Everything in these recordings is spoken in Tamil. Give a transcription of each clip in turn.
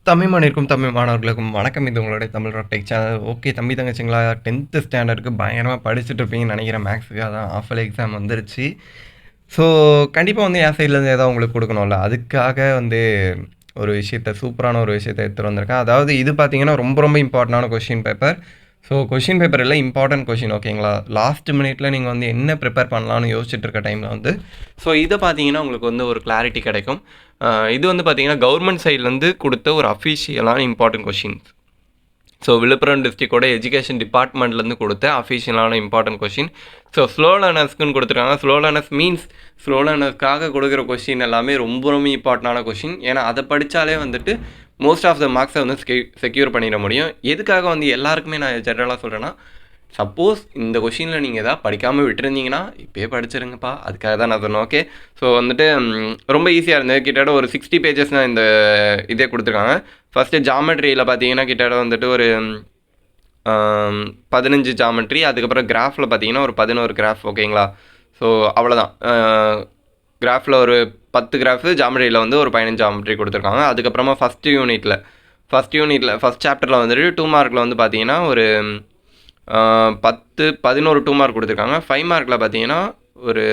தமிழ் மண்ணிற்கும் தமிழ் மாணவர்களுக்கும் வணக்கம். இது உங்களுடைய Tamil rock tech channel. Okay தம்பி தங்கச்சிங்களா, 10th ஸ்டாண்டர்டுக்கு பயங்கரமாக படிச்சுட்டு இருப்பீங்கன்னு நினைக்கிறேன். மேக்ஸுக்கு அதான் ஆஃபல் எக்ஸாம் வந்துருச்சு. ஸோ கண்டிப்பாக வந்து என் சைட்லேருந்து ஏதாவது உங்களுக்கு கொடுக்கணும்ல, அதுக்காக வந்து ஒரு விஷயத்த சூப்பரான ஒரு விஷயத்தை எடுத்துகிட்டு வந்திருக்கேன். அதாவது இது பார்த்தீங்கன்னா ரொம்ப ரொம்ப இம்பார்ட்டண்டான question paper. So question paper இல்லை, இம்பார்ட்டன்ட் கொஷின். ஓகேங்களா, லாஸ்ட் மினிட்ல நீங்கள் வந்து என்ன ப்ரிப்பேர் பண்ணலான்னு யோசிச்சுட்டு இருக்க டைமில் வந்து ஸோ இதை பார்த்தீங்கன்னா உங்களுக்கு வந்து ஒரு கிளாரிட்டி கிடைக்கும். இது வந்து பார்த்தீங்கன்னா கவர்மெண்ட் சைட்லேருந்து கொடுத்த ஒரு அஃபீஷியலான இம்பார்ட்டன்ட் கொஷின்ஸ். ஸோ விழுப்புரம் டிஸ்ட்ரிக்டோட எஜுகேஷன் டிபார்ட்மெண்ட்லேருந்து கொடுத்த அஃபீஷியலான இம்பார்ட்டன்ட் கொஷின். ஸோ ஸ்லோ லேர்னர்ஸ்க்குன்னு கொடுத்துருக்காங்க. ஸ்லோ லேர்னர்ஸ் மீன்ஸ் ஸ்லோ லேர்னர்ஸ்க்காக கொடுக்குற கொஷின் எல்லாமே ரொம்ப ரொம்ப இம்பார்ட்டண்டான கொஷின். ஏன்னா அதை படித்தாலே வந்துட்டு மோஸ்ட் ஆஃப் த மார்க்ஸை வந்து செக்யூர் பண்ணிட முடியும். எதுக்காக வந்து எல்லாருக்குமே நான் ஜென்ரலாக சொல்கிறேன்னா, சப்போஸ் இந்த கொஷினில் நீங்கள் எதாவது படிக்காமல் விட்டுருந்தீங்கன்னா இப்போயே படிச்சிருங்கப்பா, அதுக்காக தான் நான் சொன்னேன். ஓகே, ஸோ வந்துட்டு ரொம்ப ஈஸியாக இருந்தது. கிட்டத்தட்ட ஒரு 60 பேஜஸ் தான் இந்த இதே கொடுத்துருக்காங்க. ஃபஸ்ட்டு ஜாமெட்ரியில் பார்த்தீங்கன்னா கிட்டத்தட்ட வந்துட்டு ஒரு 15 ஜாமெட்ரி, அதுக்கப்புறம் கிராஃபில் பார்த்தீங்கன்னா ஒரு 11 கிராஃப். ஓகேங்களா, ஸோ அவ்வளோதான். கிராஃபில் ஒரு 10 கிராஃபு, ஜாமெட்ரியில் வந்து ஒரு 15 ஜாமெட்ரி கொடுத்துருக்காங்க. அதுக்கப்புறமா ஃபஸ்ட் யூனிட்டில் ஃபஸ்ட் சாப்டரில் வந்துட்டு 2 மார்க்கில் வந்து பார்த்தீங்கன்னா ஒரு 11 2 மார்க் கொடுத்துருக்காங்க. 5 மார்க்கில் பார்த்தீங்கன்னா ஒரு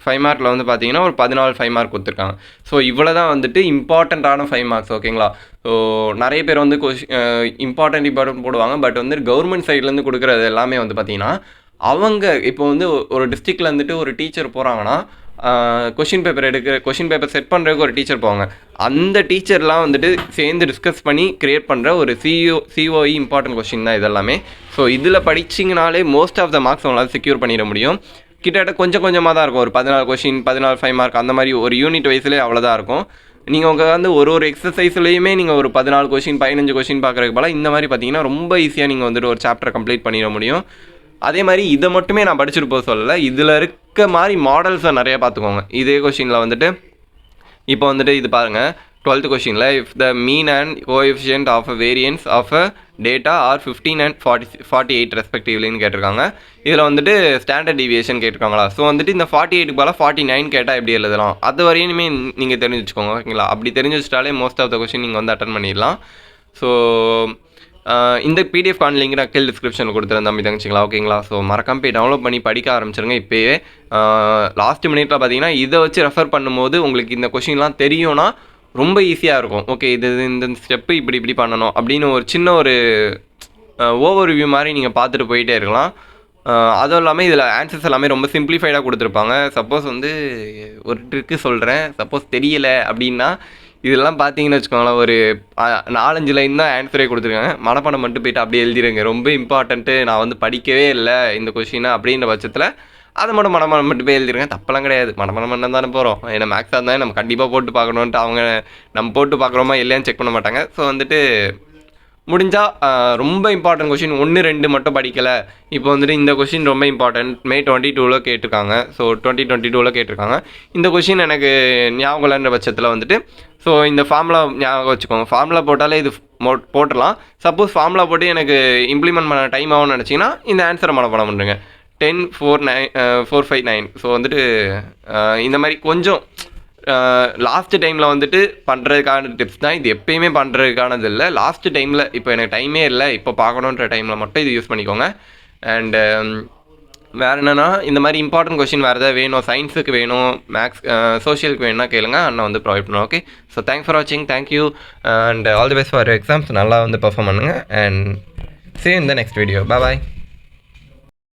5 மார்க்கில் வந்து பார்த்தீங்கன்னா ஒரு 14 5 மார்க் கொடுத்துருக்காங்க. ஸோ இவ்வளோ தான் வந்துட்டு இம்பார்ட்டண்ட்டான 5 மார்க்ஸ். ஓகேங்களா, ஸோ நிறைய பேர் வந்து இம்பார்ட்டன்ட் போடுவாங்க. பட் வந்து கவர்மெண்ட் சைட்லேருந்து கொடுக்குறது எல்லாமே வந்து பார்த்தீங்கன்னா அவங்க இப்போ வந்து ஒரு டிஸ்ட்ரிக்டில் வந்துட்டு ஒரு டீச்சர் போகிறாங்கன்னா கொஷின் பேப்பர் செட் பண்ணுறதுக்கு ஒரு டீச்சர் போவாங்க. அந்த டீச்சர்லாம் வந்துட்டு சேர்ந்து டிஸ்கஸ் பண்ணி க்ரியேட் பண்ணுற ஒரு சிஓஇ இம்பார்ட்டன்ட் கொஷின் தான் இதெல்லாமே. ஸோ இதில் படிச்சிங்கனாலே மோஸ்ட் ஆஃப் த மார்க்ஸ் அவங்களால செக்யூர் பண்ணிட முடியும். கிட்டத்தட்ட கொஞ்சம் கொஞ்சமாக தான் இருக்கும். ஒரு 14 கொஷின், 14 5 மார்க், அந்த மாதிரி ஒரு யூனிட் வைஸ்லேயே அவ்வளோதான் இருக்கும். நீங்கள் உங்கள் வந்து ஒரு எக்ஸசைஸ்லேயுமே நீங்கள் ஒரு 14 கொஷின் 15 கொஷின் பார்க்குறதுக்கு போல இந்த மாதிரி பார்த்தீங்கன்னா ரொம்ப ஈஸியாக நீங்கள் வந்துட்டு ஒரு சாப்டரை கம்ப்ளீட் பண்ணிட முடியும். அதே மாதிரி இதை மட்டுமே நான் படிச்சுட்டு போக சொல்லலை, இதில் இருக்க மாதிரி மாடல்ஸை நிறையா பார்த்துக்கோங்க. இதே கொஷினில் வந்துட்டு இப்போ வந்துட்டு இது பாருங்கள், 12th கொஷினில் if the mean and coefficient of a variance of a data are 15 and 48 ரெஸ்பெக்டிவ்லின்னு கேட்டிருக்காங்க. இதில் வந்துட்டு ஸ்டாண்டர்ட் டிவியேஷன் கேட்டிருக்காங்களா. ஸோ வந்துட்டு இந்த 48க்கு போல 49 கேட்டால் எப்படி எழுதலாம், அது வரையுமே நீங்கள் தெரிஞ்சு வச்சுக்கோங்க. ஓகேங்களா, அப்படி தெரிஞ்சு வச்சுட்டாலே மோஸ்ட் ஆஃப் த கொஷின் நீங்கள் வந்து அட்டன் பண்ணிடலாம். ஸோ இந்த பிடிஎஃப் கான் லிங்க் நான் கீழ் டிஸ்கிரிப்ஷனில் கொடுத்துருந்தேன் தம்பி தங்கச்சிங்களா. ஓகேங்களா, ஸோ மறக்காம போய் டவுன்லோட் பண்ணி படிக்க ஆரம்பிச்சிருங்க இப்போயே. லாஸ்ட் மினிட்ல பார்த்தீங்கன்னா இதை வச்சு ரெஃபர் பண்ணும்போது உங்களுக்கு இந்த கொஷின்லாம் தெரியும்னா ரொம்ப ஈஸியாக இருக்கும். ஓகே, இந்த ஸ்டெப்பு இப்படி பண்ணணும் அப்படின்னு ஒரு சின்ன ஒரு ஓவர் ரிவ்யூ மாதிரி நீங்கள் பார்த்துட்டு போயிட்டே இருக்கலாம். அதுவும் இல்லாமல் இதில் ஆன்சர்ஸ் எல்லாமே ரொம்ப சிம்பிளிஃபைடாக கொடுத்துருப்பாங்க. சப்போஸ் வந்து ஒரு ட்ரிக்கு சொல்கிறேன், சப்போஸ் தெரியலை அப்படின்னா இதெல்லாம் பார்த்தீங்கன்னு வச்சுக்கோங்களேன், ஒரு 4-5 லைன் தான் ஆன்சரே கொடுத்துருக்காங்க. மனப்பாடம் மட்டும் போயிட்டு அப்படியே எழுதிடுங்க. ரொம்ப இம்பார்ட்டண்ட்டு, நான் வந்து படிக்கவே இல்லை இந்த கொஷினை அப்படின்ற பட்சத்தில் அதை மட்டும் மனப்பாடம் மட்டும் போய் எழுதிருங்க. தப்பெல்லாம் கிடையாது, மனப்பாடம் பண்ண தானே போகிறோம். ஏன்னா மேக்ஸாக இருந்தால் நம்ம கண்டிப்பாக போட்டு பார்க்கணுன்ட்டு அவங்க நம்ம போட்டு பார்க்குறோமா இல்லையான்னு செக் பண்ண மாட்டாங்க. ஸோ வந்துட்டு முடிஞ்சால் ரொம்ப இம்பார்ட்டன்ட் கொஷின் 1 2 மட்டும் படிக்கலை. இப்போ வந்துட்டு இந்த கொஷின் ரொம்ப இம்பார்ட்டன்ட், மே 22 கேட்டிருக்காங்க. ஸோ 2022 கேட்டிருக்காங்க. இந்த கொஷின் எனக்கு ஞாபகம் இல்லைன்ற பட்சத்தில் வந்துட்டு ஸோ இந்த ஃபார்முலா ஞாபகம் வச்சுக்கோங்க. ஃபார்முலா போட்டாலே இது போட்டுடலாம். சப்போஸ் ஃபார்முலா போட்டு எனக்கு இம்ப்ளிமெண்ட் பண்ண டைம் ஆகும்னு நினச்சிங்கன்னா இந்த ஆன்சரை மனப்பாடம் பண்ணுறேங்க. 10 4 9 4 5 9. ஸோ வந்துட்டு இந்த மாதிரி கொஞ்சம் லாஸ்ட் டைமில் வந்துட்டு பண்ணுறதுக்கான டிப்ஸ் தான் இது. எப்பயுமே பண்ணுறதுக்கானது இல்லை. லாஸ்ட் டைமில் இப்போ எனக்கு டைமே இல்லை, இப்போ பார்க்கணுன்ற டைமில் மட்டும் இது யூஸ் பண்ணிக்கோங்க. அண்டு வேறு என்னென்னா இந்த மாதிரி இம்பார்ட்டன்ட் கொஷின் வேறு எதாவது வேணும், சயின்ஸுக்கு வேணும், மேக்ஸ் சோஷியலுக்கு வேணும்னா கேளுங்க, அண்ணா வந்து ப்ரொவைட் பண்ணுவோம். ஓகே, ஸோ தேங்க்ஸ் ஃபார் வாட்சிங், thank you and all the best for exams. நல்லா வந்து பர்ஃபார்ம் பண்ணுங்கள் and see you in the next video. Bye bye.